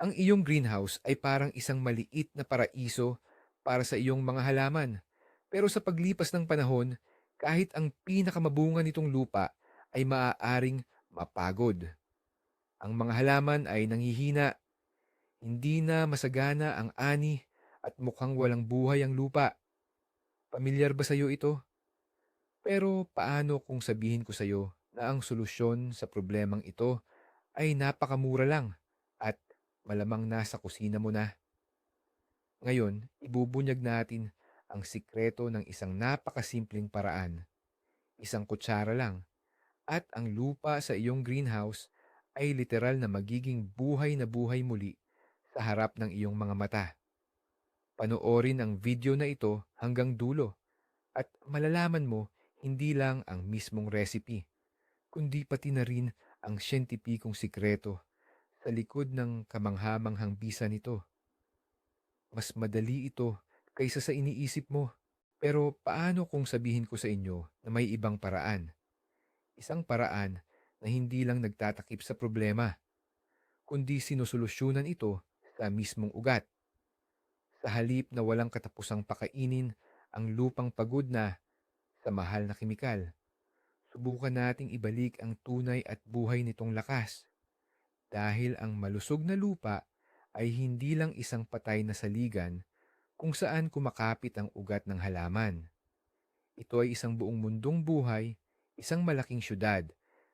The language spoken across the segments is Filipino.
Ang iyong greenhouse ay parang isang maliit na paraiso para sa iyong mga halaman. Pero sa paglipas ng panahon, kahit ang pinakamabunga nitong lupa ay maaaring mapagod. Ang mga halaman ay nanghihina, hindi na masagana ang ani at mukhang walang buhay ang lupa. Pamilyar ba sa iyo ito? Pero paano kung sabihin ko sa iyo na ang solusyon sa problemang ito ay napakamura lang at malamang nasa kusina mo na? Ngayon, ibubunyag natin ang sikreto ng isang napakasimpleng paraan. Isang kutsara lang at ang lupa sa iyong greenhouse ay literal na magiging buhay na buhay muli sa harap ng iyong mga mata. Panoorin ang video na ito hanggang dulo at malalaman mo hindi lang ang mismong recipe, kundi pati na rin ang siyentipikong sikreto sa likod ng kamanghamanghang bisa nito. Mas madali ito kaysa sa iniisip mo. Pero paano kung sabihin ko sa inyo na may ibang paraan? Isang paraan na hindi lang nagtatakip sa problema, kundi sinusolusyunan ito sa mismong ugat. Sa halip na walang katapusang pakainin ang lupang pagod na sa mahal na kemikal, subukan nating ibalik ang tunay at buhay nitong lakas. Dahil ang malusog na lupa ay hindi lang isang patay na saligan kung saan kumakapit ang ugat ng halaman. Ito ay isang buong mundong buhay, isang malaking syudad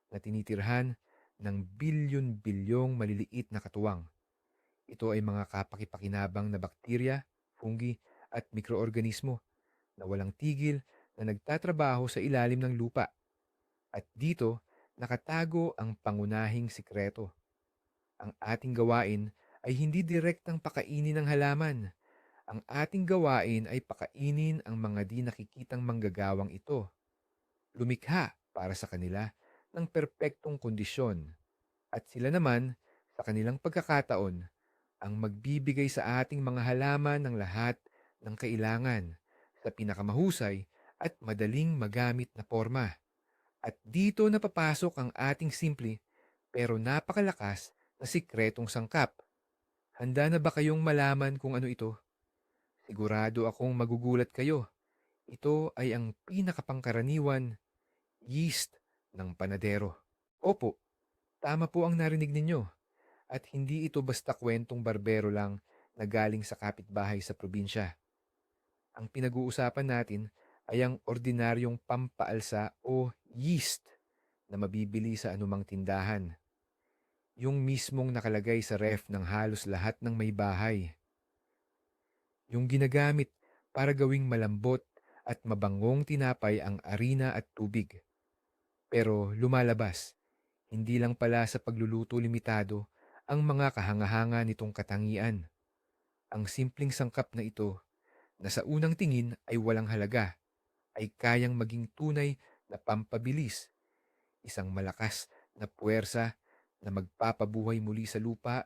na tinitirhan ng bilyon-bilyong maliliit na katuwang. Ito ay mga kapakipakinabang na bakterya, fungi at mikroorganismo na walang tigil na nagtatrabaho sa ilalim ng lupa. At dito, nakatago ang pangunahing sikreto. Ang ating gawain ay hindi direktang pakainin ng halaman. Ang ating gawain ay pakainin ang mga di nakikitang manggagawang ito. Lumikha para sa kanila ng perpektong kondisyon. At sila naman, sa kanilang pagkakataon, ang magbibigay sa ating mga halaman ng lahat ng kailangan sa pinakamahusay at madaling magamit na forma. At dito napapasok ang ating simple pero napakalakas na sikretong sangkap. Handa na ba kayong malaman kung ano ito? Sigurado akong magugulat kayo. Ito ay ang pinakapangkaraniwan yeast ng panadero. Opo, tama po ang narinig ninyo. At hindi ito basta kwentong barbero lang na galing sa kapitbahay sa probinsya. Ang pinag-uusapan natin ay ang ordinaryong pampaalsa o yeast na mabibili sa anumang tindahan. Yung mismong nakalagay sa ref ng halos lahat ng may bahay. Yung ginagamit para gawing malambot at mabangong tinapay ang arina at tubig. Pero lumalabas, hindi lang pala sa pagluluto limitado ang mga kahanga-hanga nitong katangian. Ang simpleng sangkap na ito, na sa unang tingin ay walang halaga, ay kayang maging tunay na pampabilis, isang malakas na puwersa na magpapabuhay muli sa lupa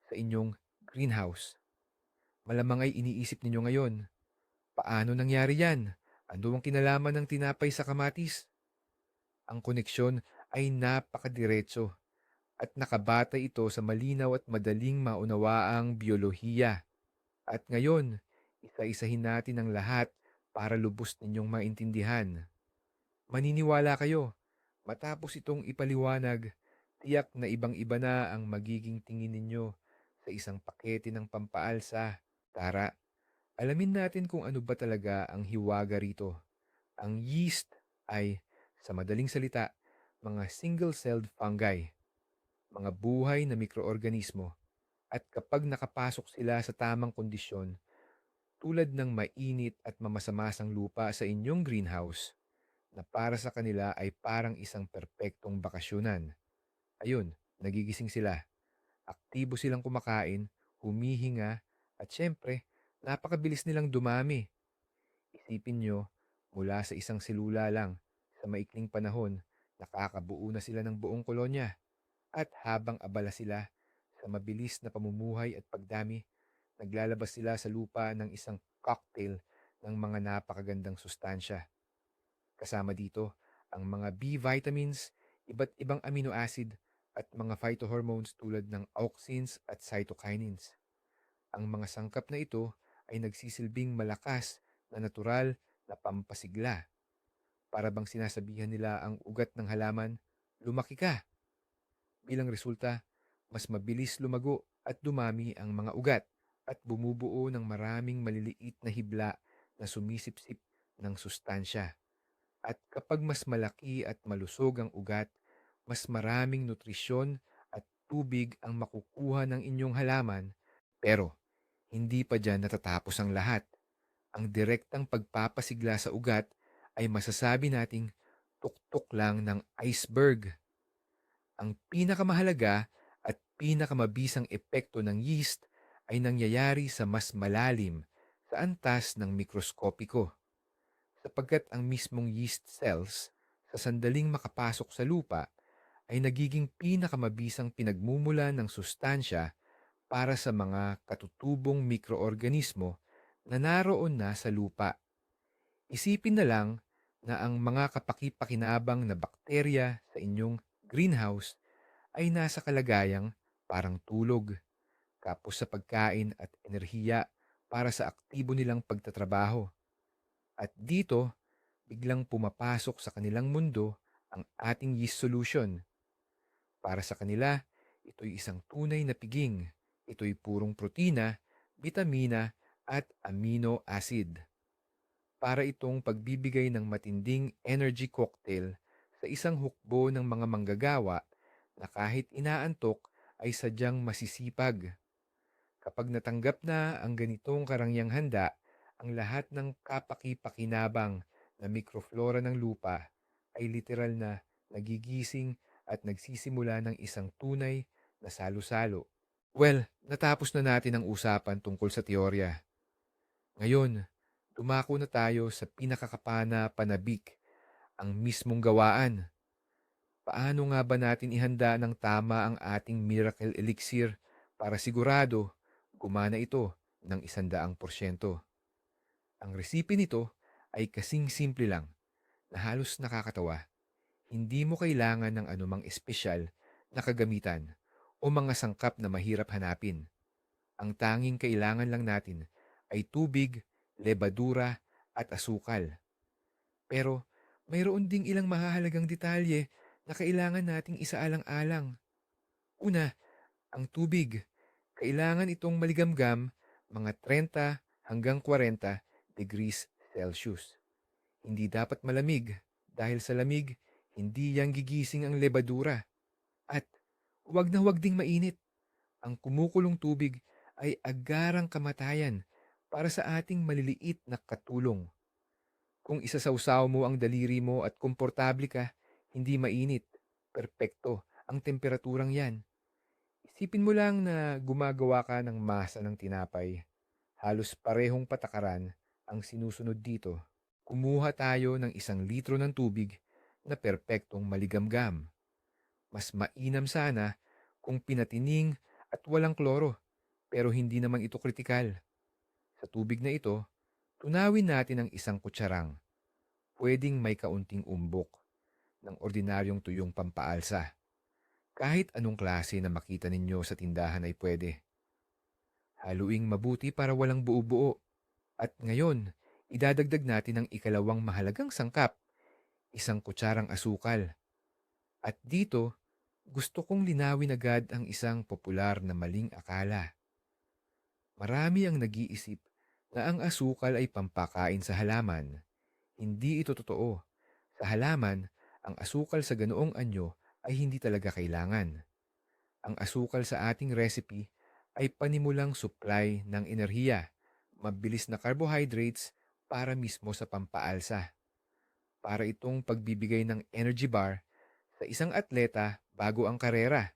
sa inyong greenhouse. Malamang ay iniisip ninyo ngayon, paano nangyari yan? Ano ang kinalaman ng tinapay sa kamatis? Ang koneksyon ay napakadiretso at nakabatay ito sa malinaw at madaling maunawaang biyolohiya. At ngayon, isa-isahin natin ang lahat para lubos ninyong maintindihan. Maniniwala kayo, matapos itong ipaliwanag, tiyak na ibang-iba na ang magiging tingin ninyo sa isang pakete ng pampaalsa. Tara, alamin natin kung ano ba talaga ang hiwaga rito. Ang yeast ay, sa madaling salita, mga single-celled fungi, mga buhay na mikroorganismo. At kapag nakapasok sila sa tamang kondisyon, tulad ng mainit at mamasa-masang lupa sa inyong greenhouse, na para sa kanila ay parang isang perpektong bakasyonan. Ayun, nagigising sila. Aktibo silang kumakain, humihinga, at syempre, napakabilis nilang dumami. Isipin nyo, mula sa isang selula lang, sa maikling panahon, nakakabuo na sila ng buong kolonya. At habang abala sila sa mabilis na pamumuhay at pagdami, naglalabas sila sa lupa ng isang cocktail ng mga napakagandang sustansya. Kasama dito ang mga B vitamins, iba't ibang amino acid at mga phytohormones tulad ng auxins at cytokinins. Ang mga sangkap na ito ay nagsisilbing malakas na natural na pampasigla. Para bang sinasabihan nila ang ugat ng halaman, lumaki ka. Bilang resulta, mas mabilis lumago at dumami ang mga ugat at bumubuo ng maraming maliliit na hibla na sumisipsip ng sustansya. At kapag mas malaki at malusog ang ugat, mas maraming nutrisyon at tubig ang makukuha ng inyong halaman. Pero hindi pa dyan natatapos ang lahat. Ang direktang pagpapasigla sa ugat ay masasabi nating tuktok lang ng iceberg. Ang pinakamahalaga at pinakamabisang epekto ng yeast ay nangyayari sa mas malalim sa antas ng mikroskopiko, sapagkat ang mismong yeast cells sa sandaling makapasok sa lupa ay nagiging pinakamabisang pinagmumula ng sustansya para sa mga katutubong mikroorganismo na naroon na sa lupa. Isipin na lang na ang mga kapaki-pakinabang na bakterya sa inyong greenhouse ay nasa kalagayang parang tulog, kapos sa pagkain at enerhiya para sa aktibo nilang pagtatrabaho. At dito, biglang pumapasok sa kanilang mundo ang ating yeast solution. Para sa kanila, ito'y isang tunay na piging. Ito'y purong protina, bitamina at amino acid. Para itong pagbibigay ng matinding energy cocktail sa isang hukbo ng mga manggagawa na kahit inaantok ay sadyang masisipag. Kapag natanggap na ang ganitong karangyang handa, ang lahat ng kapaki-pakinabang na mikroflora ng lupa ay literal na nagigising at nagsisimula ng isang tunay na salo-salo. Well, natapos na natin ang usapan tungkol sa teorya. Ngayon, dumako na tayo sa pinakakapana-panabik, ang mismong gawaan. Paano nga ba natin ihanda ng tama ang ating miracle elixir para sigurado gumana ito ng 100%? Ang resipe nito ay kasing simple lang na halos nakakatawa. Hindi mo kailangan ng anumang espesyal na kagamitan o mga sangkap na mahirap hanapin. Ang tanging kailangan lang natin ay tubig, lebadura at asukal. Pero mayroon ding ilang mahahalagang detalye na kailangan nating isaalang-alang. Una, ang tubig. Kailangan itong maligamgam, mga 30 hanggang 40 degrees Celsius. Hindi dapat malamig dahil sa lamig, hindi yang gigising ang lebadura. At huwag na huwag ding mainit. Ang kumukulong tubig ay agarang kamatayan para sa ating maliliit na katulong. Kung isasawsaw mo ang daliri mo at komportable ka, hindi mainit, perpekto ang temperaturang yan. Isipin mo lang na gumagawa ka ng masa ng tinapay. Halos parehong patakaran ang sinusunod dito. Kumuha tayo ng 1 litro ng tubig na perpektong maligamgam. Mas mainam sana kung pinatining at walang kloro, pero hindi naman ito kritikal. Sa tubig na ito, tunawin natin ang 1 kutsarang. Pwedeng may kaunting umbok ng ordinaryong tuyong pampaalsa. Kahit anong klase na makita ninyo sa tindahan ay pwede. Haluing mabuti para walang buo-buo. At ngayon, idadagdag natin ang ikalawang mahalagang sangkap, 1 kutsarang asukal. At dito, gusto kong linawin agad ang isang popular na maling akala. Marami ang nag-iisip na ang asukal ay pampakain sa halaman. Hindi ito totoo. Sa halaman, ang asukal sa ganoong anyo ay hindi talaga kailangan. Ang asukal sa ating recipe ay panimulang supply ng enerhiya, mabilis na carbohydrates para mismo sa pampaalsa. Para itong pagbibigay ng energy bar sa isang atleta bago ang karera.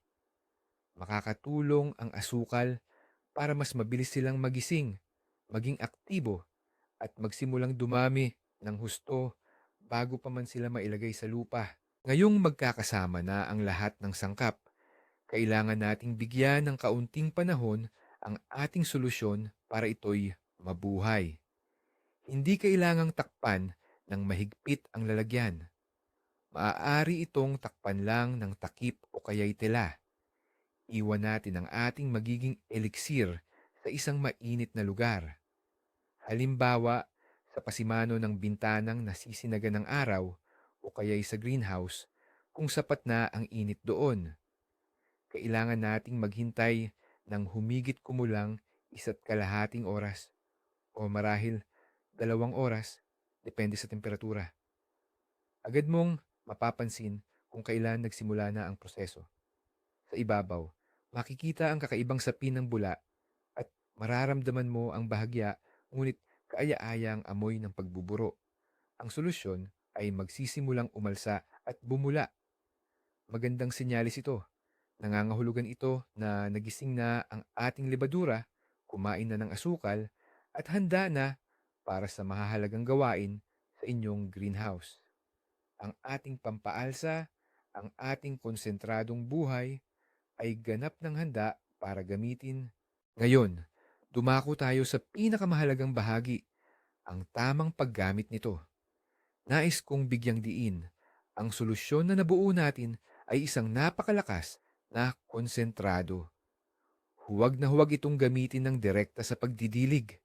Makakatulong ang asukal para mas mabilis silang magising, maging aktibo, at magsimulang dumami ng husto bago pa man sila mailagay sa lupa. Ngayong magkakasama na ang lahat ng sangkap, kailangan nating bigyan ng kaunting panahon ang ating solusyon para ito'y mabuhay. Hindi kailangang takpan ng mahigpit ang lalagyan. Maaari itong takpan lang ng takip o kaya'y tela. Iwan natin ang ating magiging eliksir sa isang mainit na lugar. Halimbawa, sa pasimano ng bintanang nasisinaga ng araw o kaya'y sa greenhouse kung sapat na ang init doon. Kailangan nating maghintay ng humigit kumulang 1.5 oras o marahil 2 oras, depende sa temperatura. Agad mong mapapansin kung kailan nagsimula na ang proseso. Sa ibabaw, makikita ang kakaibang sapin ng bula at mararamdaman mo ang bahagya ngunit kaaya-aya ang amoy ng pagbuburo. Ang solusyon ay magsisimulang umalsa at bumula. Magandang senyalis ito. Nangangahulugan ito na nagising na ang ating lebadura, kumain na ng asukal, at handa na para sa mahahalagang gawain sa inyong greenhouse. Ang ating pampaalsa, ang ating konsentradong buhay ay ganap ng handa para gamitin. Ngayon, dumako tayo sa pinakamahalagang bahagi, ang tamang paggamit nito. Nais kong bigyang diin, ang solusyon na nabuo natin ay isang napakalakas na konsentrado. Huwag na huwag itong gamitin ng direkta sa pagdidilig.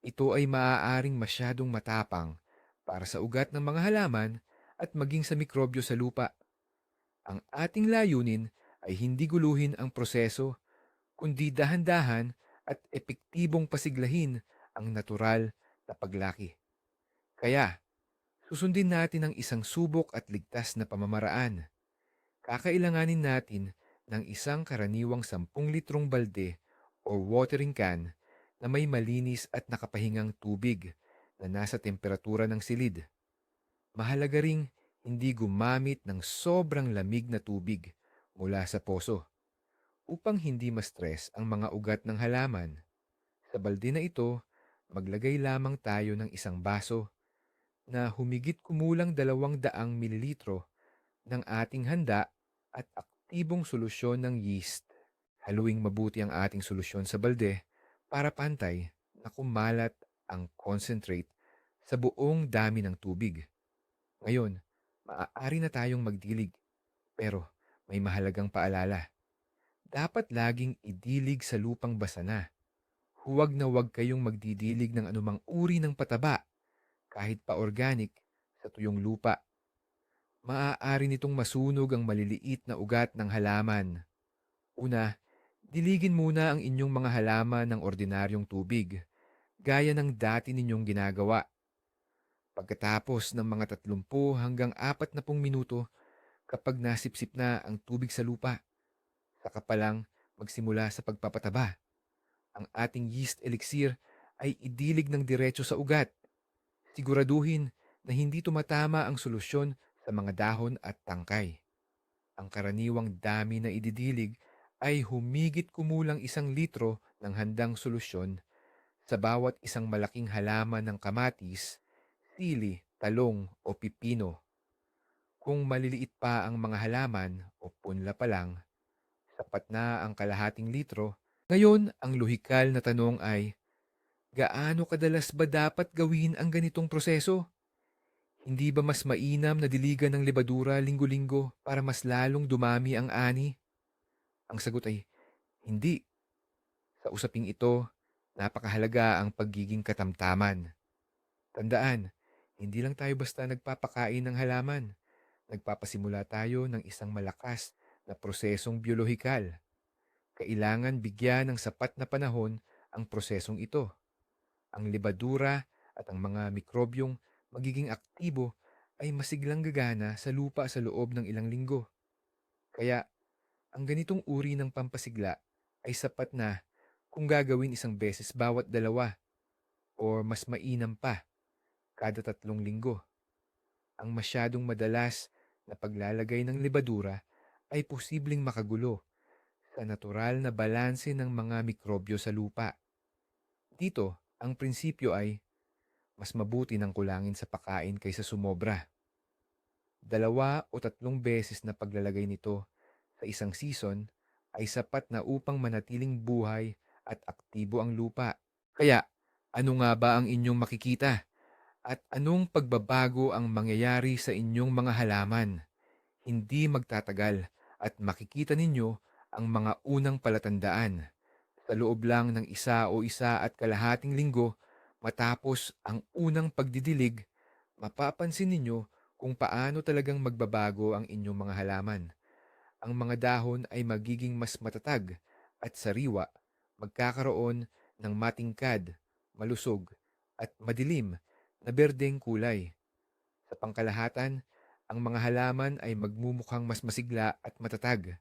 Ito ay maaaring masyadong matapang para sa ugat ng mga halaman at maging sa mikrobyo sa lupa. Ang ating layunin ay hindi guluhin ang proseso, kundi dahan-dahan at epektibong pasiglahin ang natural na paglaki. Kaya, susundin natin ang isang subok at ligtas na pamamaraan. Kakailanganin natin ng isang karaniwang 10 litrong balde o watering can na may malinis at nakapahingang tubig na nasa temperatura ng silid. Mahalaga ring hindi gumamit ng sobrang lamig na tubig mula sa poso upang hindi ma-stress ang mga ugat ng halaman. Sa balde na ito, maglagay lamang tayo ng isang baso na humigit kumulang 200 mililitro ng ating handa at aktibong solusyon ng yeast. Haluing mabuti ang ating solusyon sa balde para pantay na kumalat ang concentrate sa buong dami ng tubig. Ngayon, maaari na tayong magdilig, pero may mahalagang paalala. Dapat laging idilig sa lupang basa na. Huwag na huwag kayong magdidilig ng anumang uri ng pataba, kahit pa organic, sa tuyong lupa. Maaari nitong masunog ang maliliit na ugat ng halaman. Una, diligin muna ang inyong mga halaman ng ordinaryong tubig, gaya ng dati ninyong ginagawa. Pagkatapos ng mga 30 hanggang 40 minuto, kapag nasipsip na ang tubig sa lupa, saka pa lang magsimula sa pagpapataba. Ang ating yeast elixir ay idilig ng diretso sa ugat. Siguraduhin na hindi tumatama ang solusyon sa mga dahon at tangkay. Ang karaniwang dami na ididilig ay humigit kumulang 1 litro ng handang solusyon sa bawat isang malaking halaman ng kamatis, sili, talong o pipino. Kung maliliit pa ang mga halaman o punla pa lang, sapat na ang 1/2 litro. Ngayon, ang lohikal na tanong ay, gaano kadalas ba dapat gawin ang ganitong proseso? Hindi ba mas mainam na diligan ng lebadura linggo-linggo para mas lalong dumami ang ani? Ang sagot ay hindi. Sa usaping ito, napakahalaga ang pagiging katamtaman. Tandaan, hindi lang tayo basta nagpapakain ng halaman. Nagpapasimula tayo ng isang malakas na prosesong biolohikal. Kailangan bigyan ng sapat na panahon ang prosesong ito. Ang lebadura at ang mga mikrobyong magiging aktibo ay masiglang gagana sa lupa sa loob ng ilang linggo. Kaya, ang ganitong uri ng pampasigla ay sapat na kung gagawin isang beses bawat 2 o mas mainam pa kada 3 linggo. Ang masyadong madalas na paglalagay ng lebadura ay posibleng makagulo sa natural na balanse ng mga mikrobyo sa lupa. Dito, ang prinsipyo ay mas mabuti ng kulangin sa pagkain kaysa sumobra. 2 o 3 beses na paglalagay nito sa isang season ay sapat na upang manatiling buhay at aktibo ang lupa. Kaya, ano nga ba ang inyong makikita? At anong pagbabago ang mangyayari sa inyong mga halaman? Hindi magtatagal at makikita ninyo ang mga unang palatandaan. Sa loob lang ng 1 o 1.5 linggo matapos ang unang pagdidilig, mapapansin ninyo kung paano talagang magbabago ang inyong mga halaman. Ang mga dahon ay magiging mas matatag at sariwa, magkakaroon ng matingkad, malusog, at madilim na berdeng kulay. Sa pangkalahatan, ang mga halaman ay magmumukhang mas masigla at matatag.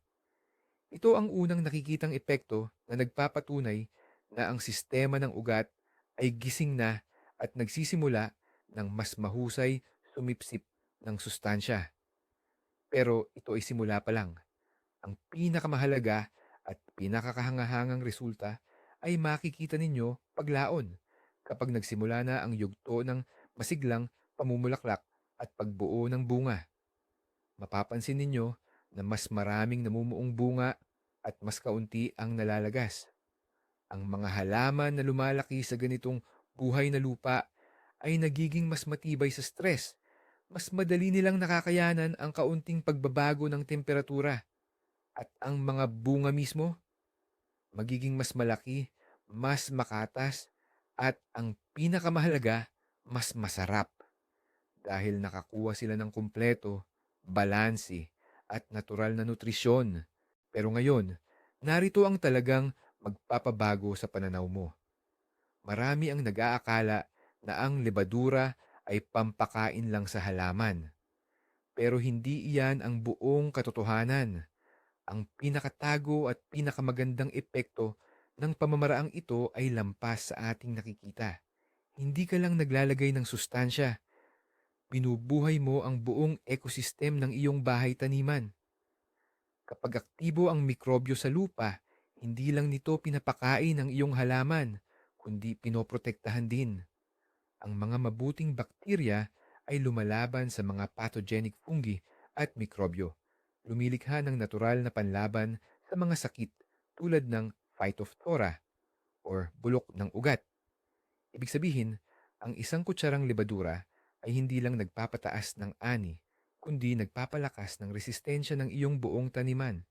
Ito ang unang nakikitang epekto na nagpapatunay na ang sistema ng ugat ay gising na at nagsisimula ng mas mahusay sumipsip ng sustansya. Pero ito ay simula pa lang. Ang pinakamahalaga at pinakakahangahangang resulta ay makikita ninyo paglaon kapag nagsimula na ang yugto ng masiglang pamumulaklak at pagbuo ng bunga. Mapapansin ninyo na mas maraming namumuong bunga at mas kaunti ang nalalagas. Ang mga halaman na lumalaki sa ganitong buhay na lupa ay nagiging mas matibay sa stress. Mas madali nilang nakakayanan ang kaunting pagbabago ng temperatura. At ang mga bunga mismo, magiging mas malaki, mas makatas, at ang pinakamahalaga, mas masarap dahil nakakuha sila ng kumpleto, balanse, at natural na nutrisyon. Pero ngayon, narito ang talagang magpapabago sa pananaw mo. Marami ang nag-aakala na ang lebadura ay pampakain lang sa halaman. Pero hindi iyan ang buong katotohanan. Ang pinakatago at pinakamagandang epekto ng pamamaraang ito ay lampas sa ating nakikita. Hindi ka lang naglalagay ng sustansya, binubuhay mo ang buong ecosystem ng iyong bahay-taniman. Kapag aktibo ang mikrobyo sa lupa, hindi lang nito pinapakain ang iyong halaman, kundi pinoprotektahan din. Ang mga mabuting bakterya ay lumalaban sa mga pathogenic fungi at mikrobyo. Lumilikha ng natural na panlaban sa mga sakit tulad ng phytophthora or bulok ng ugat. Ibig sabihin, ang isang kutsarang lebadura ay hindi lang nagpapataas ng ani, kundi nagpapalakas ng resistensya ng iyong buong taniman.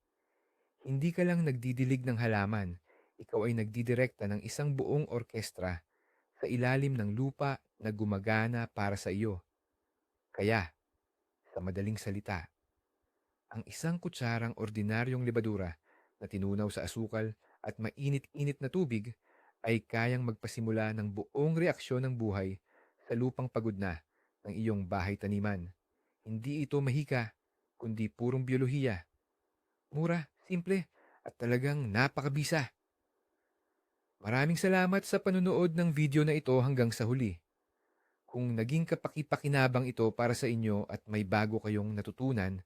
Hindi ka lang nagdidilig ng halaman, ikaw ay nagdidirekta ng isang buong orkestra sa ilalim ng lupa na gumagana para sa iyo. Kaya, sa madaling salita, ang isang kutsarang ordinaryong lebadura na tinunaw sa asukal at mainit-init na tubig ay kayang magpasimula ng buong reaksyon ng buhay sa lupang pagod na ng iyong bahay-taniman. Hindi ito mahika, kundi purong biyolohiya. Mura, simple, at talagang napakabisa. Maraming salamat sa panunood ng video na ito hanggang sa huli. Kung naging kapaki-pakinabang ito para sa inyo at may bago kayong natutunan,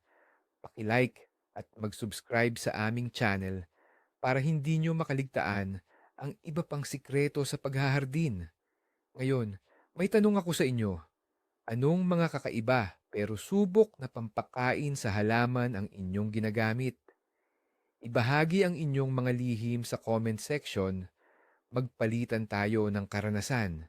paki-like at mag-subscribe sa aming channel para hindi nyo makaligtaan ang iba pang sikreto sa paghahardin. Ngayon, may tanong ako sa inyo. Anong mga kakaiba pero subok na pampakain sa halaman ang inyong ginagamit? Ibahagi ang inyong mga lihim sa comment section. Magpalitan tayo ng karanasan.